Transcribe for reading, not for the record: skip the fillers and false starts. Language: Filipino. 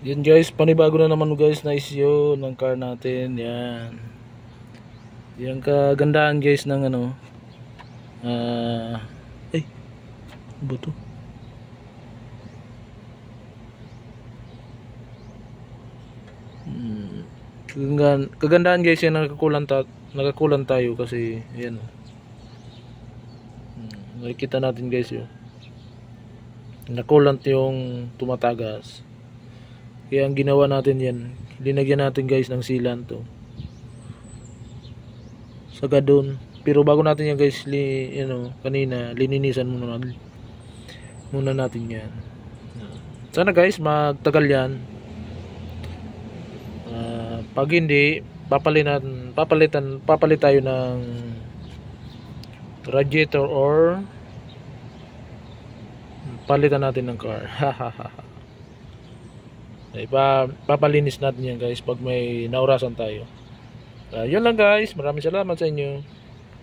Yan guys, panibago na naman guys na issue ng car natin. Yan. Yan kagandahan guys ng ano. Ay, buto. Kagandahan guys yan, nakakulan tayo kasi yan. Nakikita natin guys yun. Nakulant yung tumatagas. Kaya ang ginawa natin yan, linagyan natin guys ng sealant to. Sagad doon. Pero bago natin yan guys, kanina lininisan muna natin yan. Sana guys magtagal yan. Pag hindi, papalit tayo ng radiator or palitan natin ng car. Papalinis natin yan guys pag may naurasan tayo. Yun lang guys, maraming salamat sa inyo.